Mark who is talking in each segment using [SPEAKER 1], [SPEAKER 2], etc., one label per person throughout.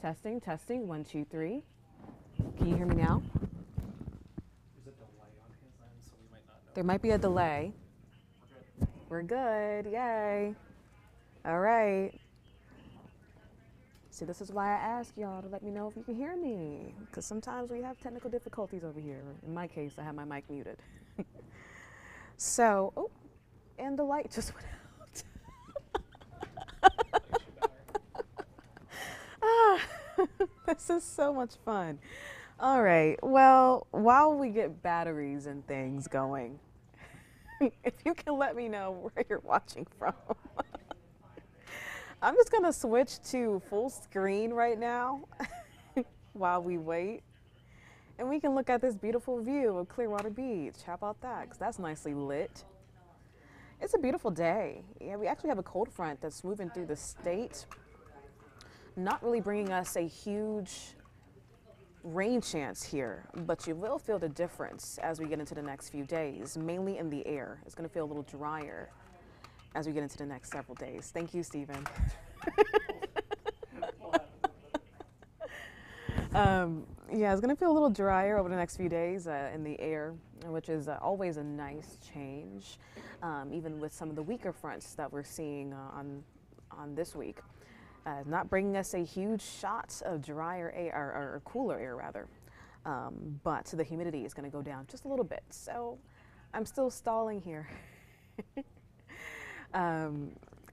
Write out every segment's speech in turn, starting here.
[SPEAKER 1] Testing, testing, one, two, three. Can you hear me now?
[SPEAKER 2] There's a delay on his end, so we might not know.
[SPEAKER 1] There might be a delay.
[SPEAKER 2] We're good.
[SPEAKER 1] We're good, yay. All right. See, this is why I ask y'all to let me know if you can hear me, because sometimes we have technical difficulties over here. In my case, I have my mic muted. So, oh, and the light just went out.
[SPEAKER 2] Light you better.
[SPEAKER 1] Ah, this is so much fun. All right, well, while we get batteries and things going, if you can let me know where you're watching from. I'm just gonna switch to full screen right now while we wait. And we can look at this beautiful view of Clearwater Beach. How about that? Because that's nicely lit. It's a beautiful day. Yeah, we actually have a cold front that's moving through the state, not really bringing us a huge rain chance here, but you will feel the difference as we get into the next few days, mainly in the air. It's going to feel a little drier as we get into the next several days. Thank you, Stephen. Yeah, it's going to feel a little drier over the next few days in the air, which is always a nice change, even with some of the weaker fronts that we're seeing on this week. Not bringing us a huge shot of drier air, or cooler air rather, but the humidity is going to go down just a little bit. So I'm still stalling here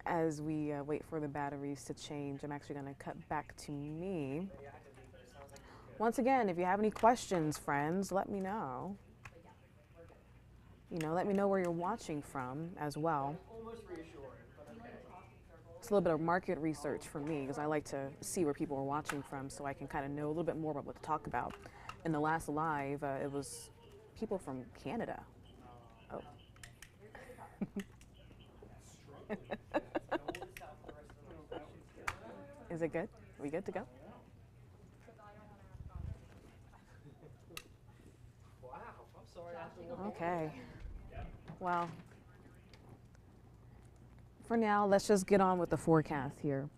[SPEAKER 1] as we wait for the batteries to change. I'm actually going to cut back to me. Once again, if you have any questions, friends, let me know. You know, let me know where you're watching from as well. It's a little bit of market research for me because I like to see where people are watching from so I can kind of know a little bit more about what to talk about. In the last live, it was people from Canada. Oh. Is it good? Are we good to go?
[SPEAKER 2] Wow, I'm sorry.
[SPEAKER 1] Okay. Well, for now, let's just get on with the forecast here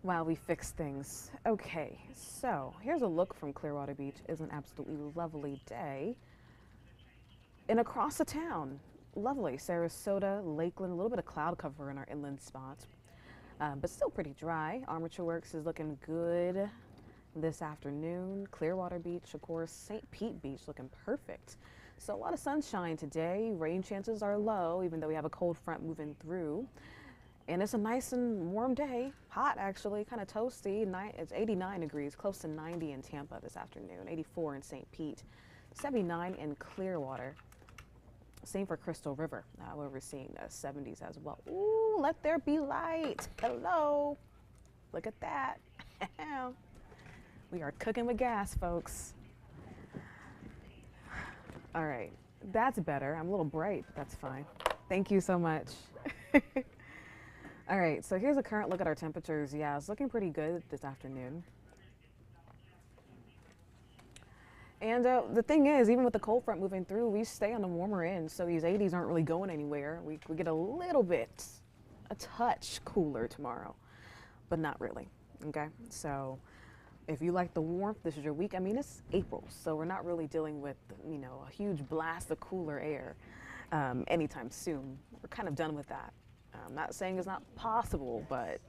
[SPEAKER 1] while we fix things. Okay, so here's a look from Clearwater Beach. It's an absolutely lovely day. And across the town, lovely. Sarasota, Lakeland, a little bit of cloud cover in our inland spots, but still pretty dry. Armature Works is looking good this afternoon. Clearwater Beach, of course, St. Pete Beach looking perfect. So a lot of sunshine today. Rain chances are low, even though we have a cold front moving through. And it's a nice and warm day. Hot, actually, kind of toasty. It's 89 degrees, close to 90 in Tampa this afternoon, 84 in St. Pete, 79 in Clearwater. Same for Crystal River, where we're seeing the 70s as well. Ooh, let there be light. Hello. Look at that. We are cooking with gas, folks. All right, that's better. I'm a little bright, but that's fine. Thank you so much. All right, so here's a current look at our temperatures. Yeah, it's looking pretty good this afternoon. And the thing is, even with the cold front moving through, we stay on the warmer end, so these 80s aren't really going anywhere. We get a little bit, a touch cooler tomorrow, but not really, okay? So if you like the warmth, this is your week. I mean, it's April, so we're not really dealing with, you know, a huge blast of cooler air anytime soon. We're kind of done with that. I'm not saying it's not possible, but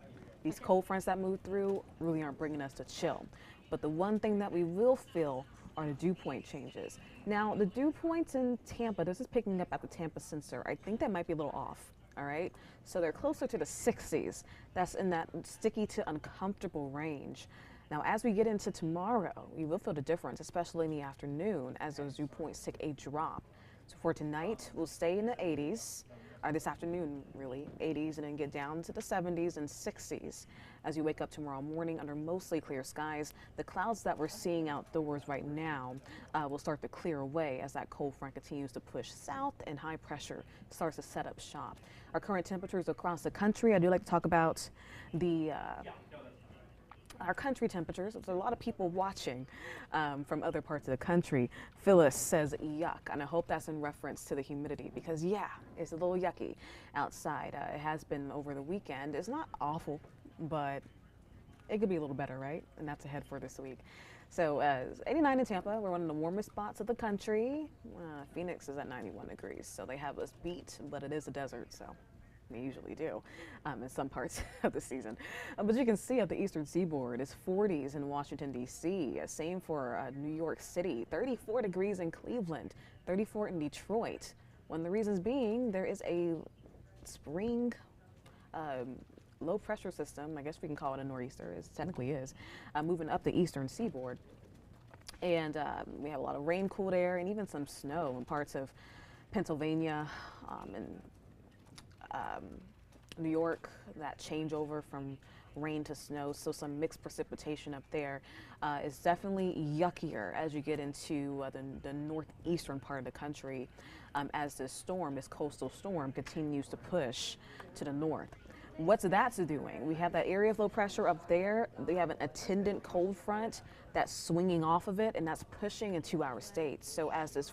[SPEAKER 1] these cold fronts that move through really aren't bringing us to chill. But the one thing that we will feel are the dew point changes. Now, the dew points in Tampa, this is picking up at the Tampa sensor. I think that might be a little off, all right? So they're closer to the 60s. That's in that sticky to uncomfortable range. Now, as we get into tomorrow, we will feel the difference, especially in the afternoon, as those dew points take a drop. So for tonight, we'll stay in the 80s, or this afternoon, really, 80s, and then get down to the 70s and 60s as you wake up tomorrow morning under mostly clear skies. The clouds that we're seeing outdoors right now will start to clear away as that cold front continues to push south and high pressure starts to set up shop. Our current temperatures across the country, I do like to talk about the our country temperatures. There's a lot of people watching from other parts of the country. Phyllis says yuck, and I hope that's in reference to the humidity because yeah, it's a little yucky outside. It has been over the weekend. It's not awful, but it could be a little better, right? And that's ahead for this week. So 89 in Tampa. We're one of the warmest spots of the country. Phoenix is at 91 degrees, so they have us beat, but it is a desert, so they usually do in some parts of the season. But you can see at the eastern seaboard, it's 40s in Washington, D.C. Same for New York City, 34 degrees in Cleveland, 34 in Detroit. One of the reasons being there is a spring low pressure system, I guess we can call it a nor'easter, it technically is, moving up the eastern seaboard. And we have a lot of rain cooled air and even some snow in parts of Pennsylvania and New York, that changeover from rain to snow, so some mixed precipitation up there is definitely yuckier as you get into the northeastern part of the country as this storm, this coastal storm, continues to push to the north. What's that doing? We have that area of low pressure up there. We have an attendant cold front that's swinging off of it, and that's pushing into our state. So as this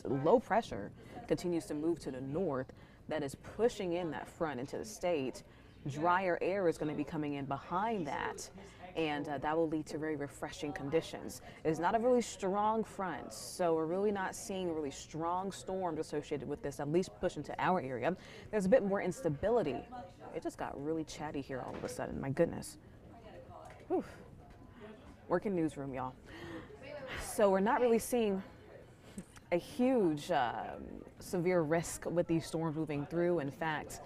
[SPEAKER 1] low pressure continues to move to the north, that is pushing in that front into the state. Drier air is going to be coming in behind that, and that will lead to very refreshing conditions. It's not a really strong front, so we're really not seeing really strong storms associated with this, at least push into our area. There's a bit more instability. It just got really chatty here all of a sudden, my goodness. Whew. Working newsroom, y'all. So we're not really seeing a huge severe risk with these storms moving through. In fact,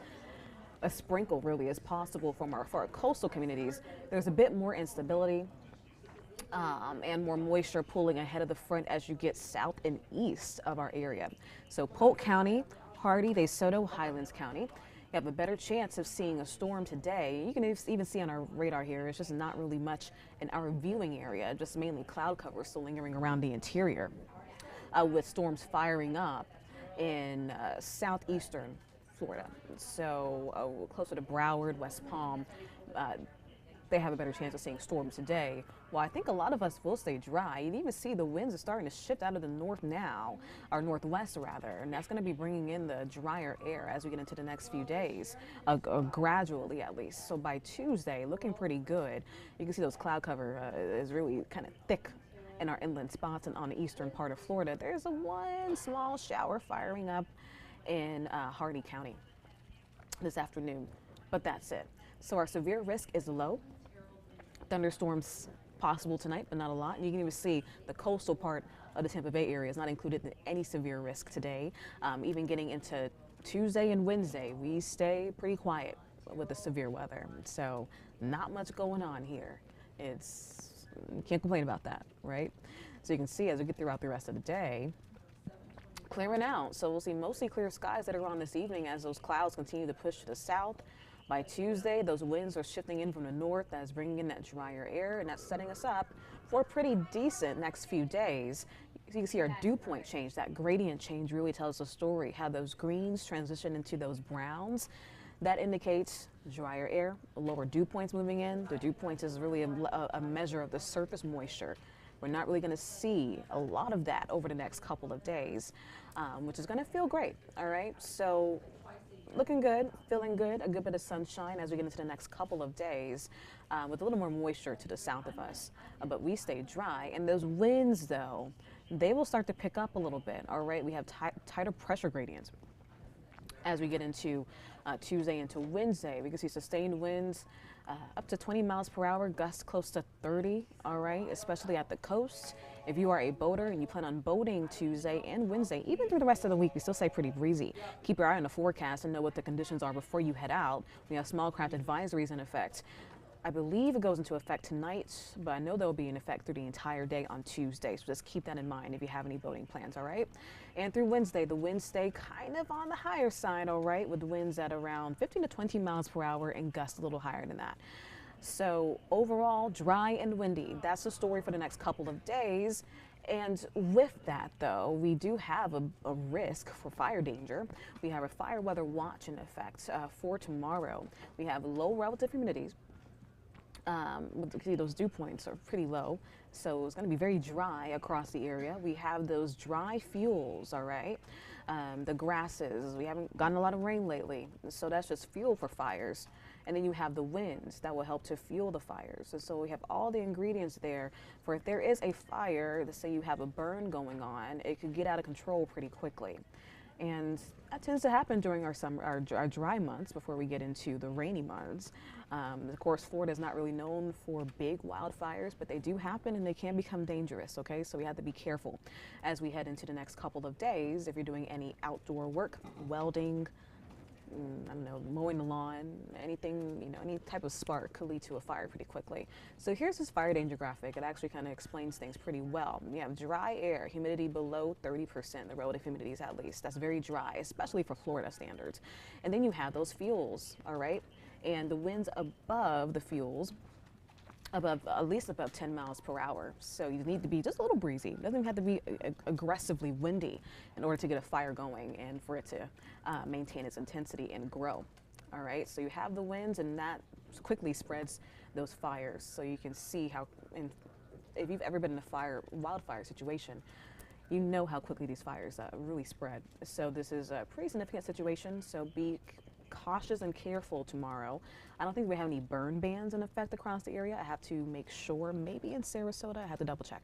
[SPEAKER 1] a sprinkle really is possible for our coastal communities. There's a bit more instability and more moisture pulling ahead of the front as you get south and east of our area. So Polk County, Hardee, DeSoto, Highlands County, you have a better chance of seeing a storm today. You can even see on our radar here, it's just not really much in our viewing area, just mainly cloud cover still lingering around the interior, with storms firing up in southeastern Florida. So closer to Broward, West Palm, they have a better chance of seeing storms today. Well, I think a lot of us will stay dry. You can even see the winds are starting to shift out of the north now, or northwest rather, and that's going to be bringing in the drier air as we get into the next few days, gradually at least. So by Tuesday, looking pretty good. You can see those cloud cover is really kind of thick in our inland spots and on the eastern part of Florida. There's one small shower firing up in Hardee County this afternoon, but that's it. So our severe risk is low. Thunderstorms possible tonight, but not a lot. And you can even see the coastal part of the Tampa Bay area is not included in any severe risk today. Even getting into Tuesday and Wednesday, we stay pretty quiet with the severe weather. So not much going on here. You can't complain about that, right? So you can see as we get throughout the rest of the day, clearing out. So we'll see mostly clear skies that are on this evening as those clouds continue to push to the south. By Tuesday, those winds are shifting in from the north. That's bringing in that drier air, and that's setting us up for a pretty decent next few days. You can see our dew point change. That gradient change really tells the story, how those greens transition into those browns. That indicates drier air, lower dew points moving in. The dew points is really a measure of the surface moisture. We're not really going to see a lot of that over the next couple of days, which is going to feel great. All right, so looking good, feeling good, a good bit of sunshine as we get into the next couple of days with a little more moisture to the south of us. But we stay dry, and those winds, though, they will start to pick up a little bit. All right, we have tighter pressure gradients as we get into Tuesday into Wednesday. We can see sustained winds up to 20 miles per hour, gusts close to 30, all right, especially at the coast. If you are a boater and you plan on boating Tuesday and Wednesday, even through the rest of the week, we still say pretty breezy. Keep your eye on the forecast and know what the conditions are before you head out. We have small craft advisories in effect. I believe it goes into effect tonight, but I know they'll be in effect through the entire day on Tuesday. So just keep that in mind if you have any boating plans, all right? And through Wednesday, the winds stay kind of on the higher side, all right, with winds at around 15 to 20 miles per hour and gusts a little higher than that. So overall, dry and windy. That's the story for the next couple of days. And with that, though, we do have a risk for fire danger. We have a fire weather watch in effect for tomorrow. We have low relative humidities. Those dew points are pretty low, so it's going to be very dry across the area. We have those dry fuels, all right, The grasses, we haven't gotten a lot of rain lately, so that's just fuel for fires. And then you have the winds that will help to fuel the fires. And so we have all the ingredients there for if there is a fire, let's say you have a burn going on, it could get out of control pretty quickly. And that tends to happen during our summer, our dry months before we get into the rainy months. Of course, Florida is not really known for big wildfires, but they do happen and they can become dangerous, okay? So we have to be careful as we head into the next couple of days. If you're doing any outdoor work, welding, I don't know, mowing the lawn, anything, you know, any type of spark could lead to a fire pretty quickly. So here's this fire danger graphic. It actually kind of explains things pretty well. You have dry air, humidity below 30%, the relative humidity is at least. That's very dry, especially for Florida standards. And then you have those fuels, all right? And the winds above the fuels, at least above 10 miles per hour. So you need to be just a little breezy. It doesn't even have to be aggressively windy in order to get a fire going and for it to maintain its intensity and grow. All right, so you have the winds and that quickly spreads those fires. So you can see how, and if you've ever been in a wildfire situation, you know how quickly these fires really spread. So this is a pretty significant situation, so be cautious and careful tomorrow. I don't think we have any burn bans in effect across the area. I have to make sure, maybe in Sarasota, I have to double check.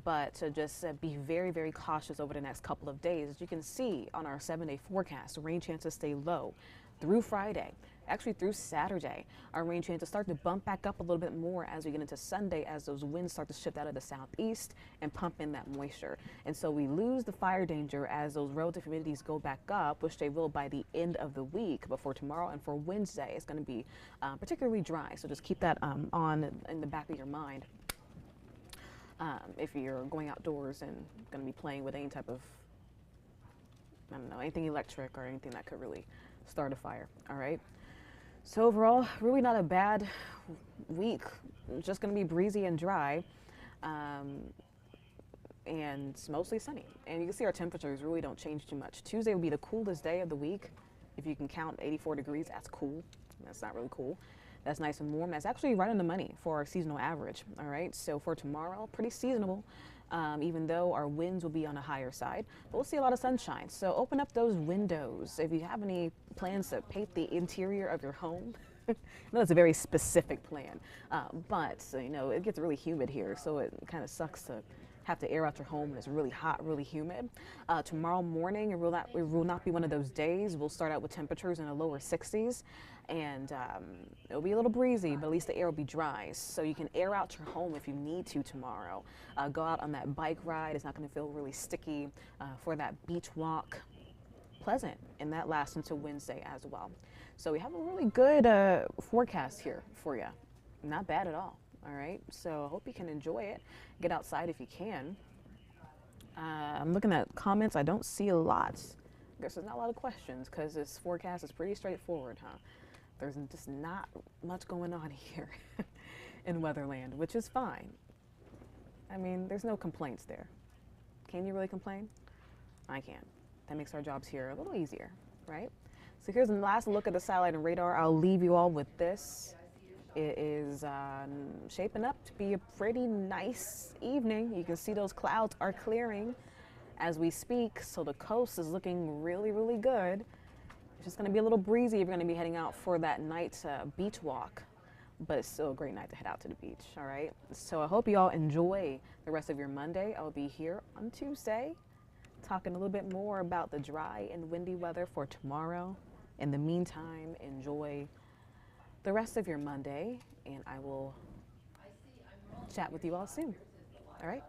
[SPEAKER 1] But to just be very, very cautious over the next couple of days. As you can see on our 7-day forecast, rain chances stay low through Friday. Actually through Saturday, our rain chances start to bump back up a little bit more as we get into Sunday, as those winds start to shift out of the southeast and pump in that moisture. And so we lose the fire danger as those relative humidities go back up, which they will by the end of the week. But for tomorrow and for Wednesday, it's going to be particularly dry. So just keep that on in the back of your mind if you're going outdoors and going to be playing with any type of, I don't know, anything electric or anything that could really start a fire. All right. So overall, really not a bad week. It's just going to be breezy and dry, and it's mostly sunny. And you can see our temperatures really don't change too much. Tuesday will be the coolest day of the week. If you can count 84 degrees, that's cool. That's not really cool. That's nice and warm. That's actually right on the money for our seasonal average. All right. So for tomorrow, pretty seasonable. Even though our winds will be on a higher side, but we'll see a lot of sunshine. So open up those windows. If you have any plans to paint the interior of your home, I know it's a very specific plan, but you know, it gets really humid here, so it kind of sucks to have to air out your home when it's really hot, really humid. Tomorrow morning, it will not be one of those days. We'll start out with temperatures in the lower 60s, and it'll be a little breezy, but at least the air will be dry. So you can air out your home if you need to tomorrow. Go out on that bike ride. It's not going to feel really sticky. For that beach walk, pleasant, and that lasts until Wednesday as well. So we have a really good forecast here for you. Not bad at all. All right, so I hope you can enjoy it. Get outside if you can. I'm looking at comments. I don't see a lot. I guess there's not a lot of questions because this forecast is pretty straightforward, huh? There's just not much going on here in Weatherland, which is fine. I mean, there's no complaints there. Can you really complain? I can't. That makes our jobs here a little easier, right? So here's the last look at the satellite and radar. I'll leave you all with this. It is shaping up to be a pretty nice evening. You can see those clouds are clearing as we speak, so the coast is looking really, really good. It's just going to be a little breezy if you're going to be heading out for that night beach walk, but it's still a great night to head out to the beach, all right? So I hope you all enjoy the rest of your Monday. I'll be here on Tuesday talking a little bit more about the dry and windy weather for tomorrow. In the meantime, enjoy the rest of your Monday, and I will chat with you all soon. All right?